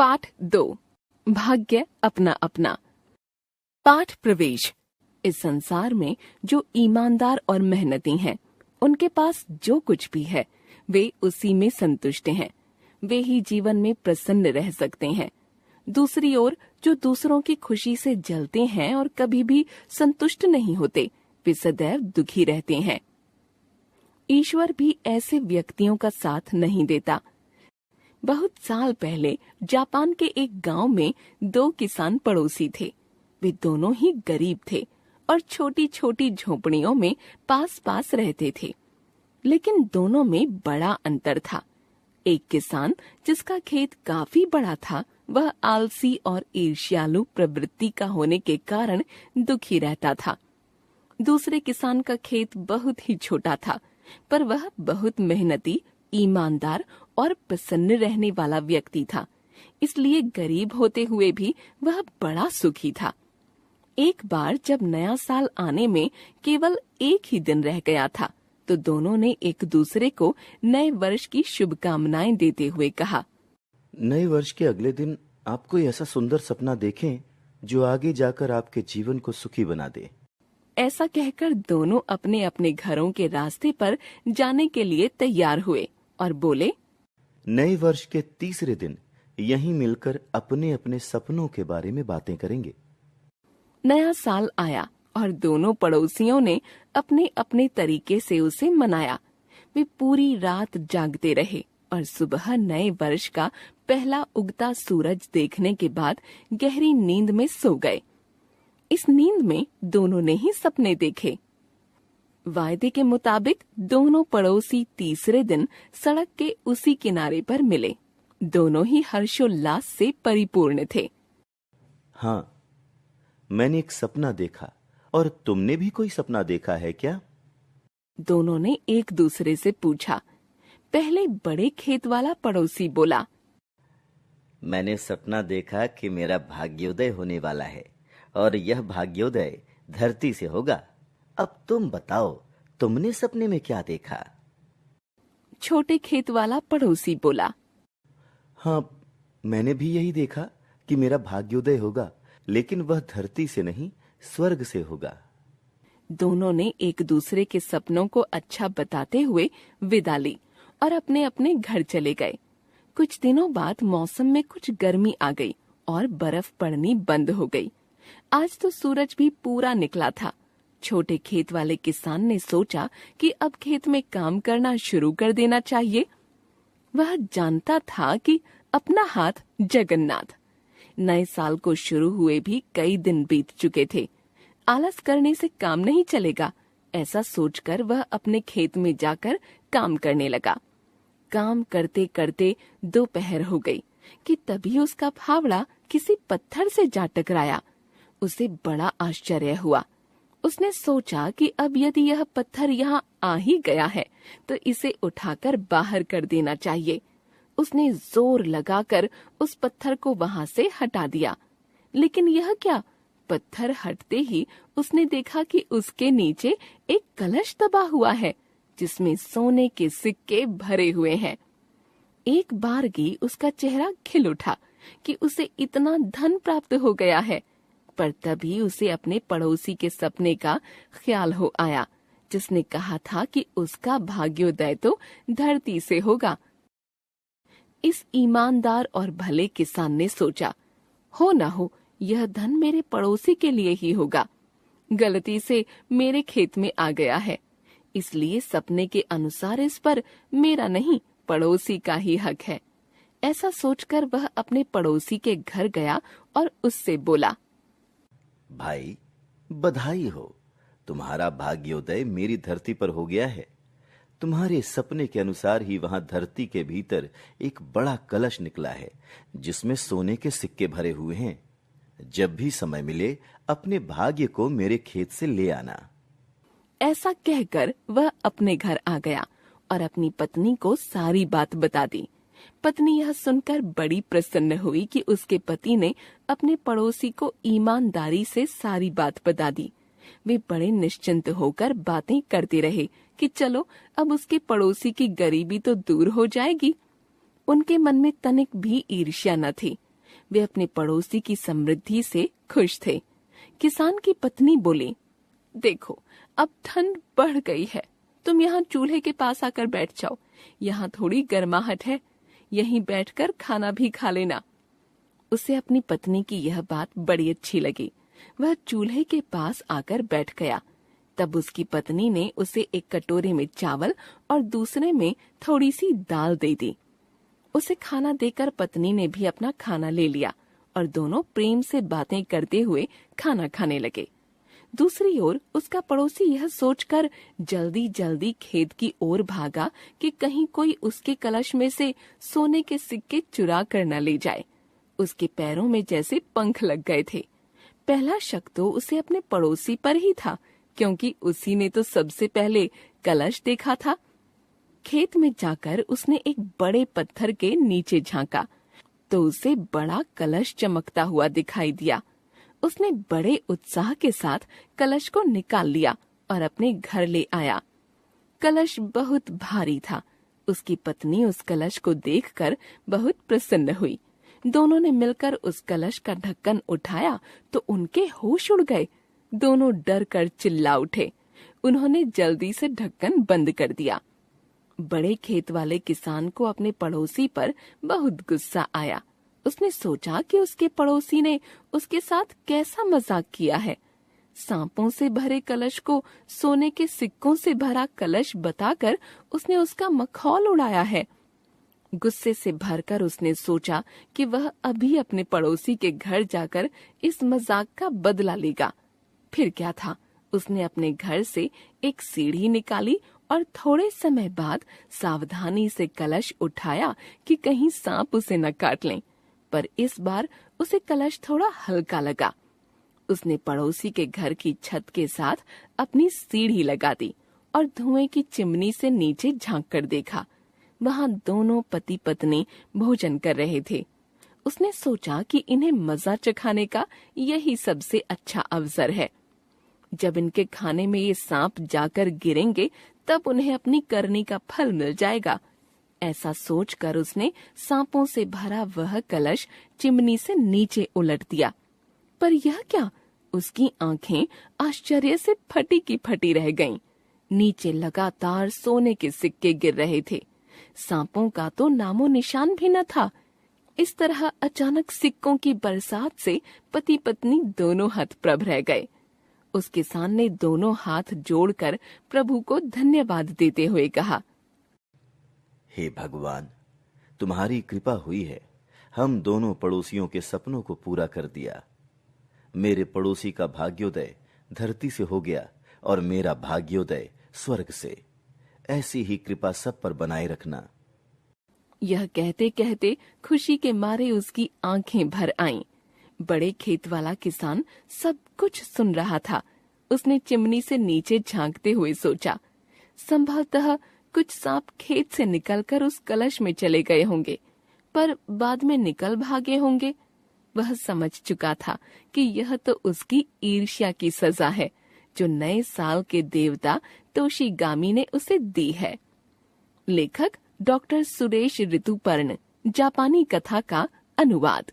पाठ 2 भाग्य अपना अपना। पाठ प्रवेश। इस संसार में जो ईमानदार और मेहनती हैं, उनके पास जो कुछ भी है वे उसी में संतुष्ट हैं। वे ही जीवन में प्रसन्न रह सकते हैं। दूसरी ओर जो दूसरों की खुशी से जलते हैं और कभी भी संतुष्ट नहीं होते, वे सदैव दुखी रहते हैं। ईश्वर भी ऐसे व्यक्तियों का साथ नहीं देता। बहुत साल पहले जापान के एक गांव में 2 किसान पड़ोसी थे। वे दोनों ही गरीब थे और छोटी छोटी झोपड़ियों में पास पास रहते थे। लेकिन दोनों में बड़ा अंतर था। एक किसान जिसका खेत काफी बड़ा था, वह आलसी और ईर्ष्यालु प्रवृत्ति का होने के कारण दुखी रहता था। दूसरे किसान का खेत बहुत ही छोटा था, पर वह बहुत मेहनती, ईमानदार और प्रसन्न रहने वाला व्यक्ति था। इसलिए गरीब होते हुए भी वह बड़ा सुखी था। एक बार जब नया साल आने में केवल एक ही दिन रह गया था, तो दोनों ने एक दूसरे को नए वर्ष की शुभकामनाएं देते हुए कहा, नए वर्ष के अगले दिन आप कोई ऐसा सुंदर सपना देखें जो आगे जाकर आपके जीवन को सुखी बना दे। ऐसा कहकर दोनों अपने अपने घरों के रास्ते पर जाने के लिए तैयार हुए और बोले, नए वर्ष के तीसरे दिन यहीं मिलकर अपने अपने सपनों के बारे में बातें करेंगे। नया साल आया और दोनों पड़ोसियों ने अपने अपने तरीके से उसे मनाया। वे पूरी रात जागते रहे और सुबह नए वर्ष का पहला उगता सूरज देखने के बाद गहरी नींद में सो गए। इस नींद में दोनों ने ही सपने देखे। वायदे के मुताबिक दोनों पड़ोसी तीसरे दिन सड़क के उसी किनारे पर मिले। दोनों ही हर्षोल्लास से परिपूर्ण थे। हाँ, मैंने एक सपना देखा। और तुमने भी कोई सपना देखा है क्या? दोनों ने एक दूसरे से पूछा। पहले बड़े खेत वाला पड़ोसी बोला, मैंने सपना देखा कि मेरा भाग्योदय होने वाला है और यह भाग्योदय धरती से होगा। अब तुम बताओ, तुमने सपने में क्या देखा? छोटे खेत वाला पड़ोसी बोला, हाँ, मैंने भी यही देखा कि मेरा भाग्योदय होगा, लेकिन वह धरती से नहीं, स्वर्ग से होगा। दोनों ने एक दूसरे के सपनों को अच्छा बताते हुए विदा ली और अपने अपने घर चले गए। कुछ दिनों बाद मौसम में कुछ गर्मी आ गई और बर्फ पड़नी बंद हो गई। आज तो सूरज भी पूरा निकला था। छोटे खेत वाले किसान ने सोचा कि अब खेत में काम करना शुरू कर देना चाहिए। वह जानता था कि अपना हाथ जगन्नाथ। नए साल को शुरू हुए भी कई दिन बीत चुके थे। आलस करने से काम नहीं चलेगा, ऐसा सोचकर वह अपने खेत में जाकर काम करने लगा। काम करते करते दोपहर हो गई कि तभी उसका फावड़ा किसी पत्थर से जा टकराया। उसे बड़ा आश्चर्य हुआ। उसने सोचा कि अब यदि यह पत्थर यहाँ आ ही गया है तो इसे उठाकर बाहर कर देना चाहिए। उसने जोर लगाकर उस पत्थर को वहां से हटा दिया। लेकिन यह क्या, पत्थर हटते ही उसने देखा कि उसके नीचे एक कलश दबा हुआ है जिसमें सोने के सिक्के भरे हुए हैं। एक बारगी उसका चेहरा खिल उठा कि उसे इतना धन प्राप्त हो गया है। पर तभी उसे अपने पड़ोसी के सपने का ख्याल हो आया, जिसने कहा था कि उसका भाग्योदय तो धरती से होगा। इस ईमानदार और भले किसान ने सोचा, हो न हो यह धन मेरे पड़ोसी के लिए ही होगा। गलती से मेरे खेत में आ गया है, इसलिए सपने के अनुसार इस पर मेरा नहीं, पड़ोसी का ही हक है। ऐसा सोचकर वह अपने पड़ोसी के घर गया और उससे बोला, भाई, बधाई हो, तुम्हारा भाग्योदय मेरी धरती पर हो गया है। तुम्हारे सपने के अनुसार ही वहां धरती के भीतर एक बड़ा कलश निकला है जिसमें सोने के सिक्के भरे हुए हैं। जब भी समय मिले अपने भाग्य को मेरे खेत से ले आना। ऐसा कहकर वह अपने घर आ गया और अपनी पत्नी को सारी बात बता दी। पत्नी यह सुनकर बड़ी प्रसन्न हुई कि उसके पति ने अपने पड़ोसी को ईमानदारी से सारी बात बता दी। वे बड़े निश्चिंत होकर बातें करते रहे कि चलो अब उसके पड़ोसी की गरीबी तो दूर हो जाएगी। उनके मन में तनिक भी ईर्ष्या न थी। वे अपने पड़ोसी की समृद्धि से खुश थे। किसान की पत्नी बोली, देखो अब ठंड बढ़ गई है, तुम यहाँ चूल्हे के पास आकर बैठ जाओ, यहाँ थोड़ी गर्माहट है, यहीं बैठकर खाना भी खा लेना। उसे अपनी पत्नी की यह बात बड़ी अच्छी लगी। वह चूल्हे के पास आकर बैठ गया। तब उसकी पत्नी ने उसे एक कटोरे में चावल और दूसरे में थोड़ी सी दाल दे दी। उसे खाना देकर पत्नी ने भी अपना खाना ले लिया और दोनों प्रेम से बातें करते हुए खाना खाने लगे। दूसरी ओर उसका पड़ोसी यह सोचकर जल्दी जल्दी खेत की ओर भागा कि कहीं कोई उसके कलश में से सोने के सिक्के चुरा कर न ले जाए। उसके पैरों में जैसे पंख लग गए थे। पहला शक तो उसे अपने पड़ोसी पर ही था, क्योंकि उसी ने तो सबसे पहले कलश देखा था। खेत में जाकर उसने एक बड़े पत्थर के नीचे झांका तो उसे बड़ा कलश चमकता हुआ दिखाई दिया। उसने बड़े उत्साह के साथ कलश को निकाल लिया और अपने घर ले आया। कलश बहुत भारी था। उसकी पत्नी उस कलश को देखकर बहुत प्रसन्न हुई। दोनों ने मिलकर उस कलश का ढक्कन उठाया तो उनके होश उड़ गए। दोनों डर कर चिल्ला उठे। उन्होंने जल्दी से ढक्कन बंद कर दिया। बड़े खेत वाले किसान को अपने पड़ोसी पर बहुत गुस्सा आया। उसने सोचा कि उसके पड़ोसी ने उसके साथ कैसा मजाक किया है। सांपों से भरे कलश को सोने के सिक्कों से भरा कलश बताकर उसने उसका मखौल उड़ाया है। गुस्से से भरकर उसने सोचा कि वह अभी अपने पड़ोसी के घर जाकर इस मजाक का बदला लेगा। फिर क्या था, उसने अपने घर से एक सीढ़ी निकाली और थोड़े समय बाद सावधानी से कलश उठाया कि कहीं सांप उसे न काट लें। पर इस बार उसे कलश थोड़ा हल्का लगा। उसने पड़ोसी के घर की छत के साथ अपनी सीढ़ी लगा दी और धुएं की चिमनी से नीचे झांक कर देखा। वहां दोनों पति पत्नी भोजन कर रहे थे। उसने सोचा कि इन्हें मजा चखाने का यही सबसे अच्छा अवसर है। जब इनके खाने में ये सांप जाकर गिरेंगे तब उन्हें अपनी करनी का फल मिल जाएगा। ऐसा सोचकर उसने सांपों से भरा वह कलश चिमनी से नीचे उलट दिया। पर यह क्या, उसकी आंखें आश्चर्य से फटी की फटी रह गईं। नीचे लगातार सोने के सिक्के गिर रहे थे। सांपों का तो नामो निशान भी न था। इस तरह अचानक सिक्कों की बरसात से पति पत्नी दोनों हतप्रभ रह गए। उस किसान ने दोनों हाथ जोड़कर प्रभु को धन्यवाद देते हुए कहा, हे भगवान, तुम्हारी कृपा हुई है। हम दोनों पड़ोसियों के सपनों को पूरा कर दिया। मेरे पड़ोसी का भाग्योदय धरती से हो गया और मेरा भाग्योदय स्वर्ग से। ऐसी ही कृपा सब पर बनाए रखना। यह कहते कहते खुशी के मारे उसकी आंखें भर आईं। बड़े खेत वाला किसान सब कुछ सुन रहा था। उसने चिमनी से नीचे झांकते हुए सोचा, संभवतः कुछ सांप खेत से निकलकर उस कलश में चले गए होंगे, पर बाद में निकल भागे होंगे। वह समझ चुका था कि यह तो उसकी ईर्ष्या की सजा है जो नए साल के देवता तोशीगामी ने उसे दी है। लेखक डॉक्टर सुरेश ऋतुपर्ण। जापानी कथा का अनुवाद।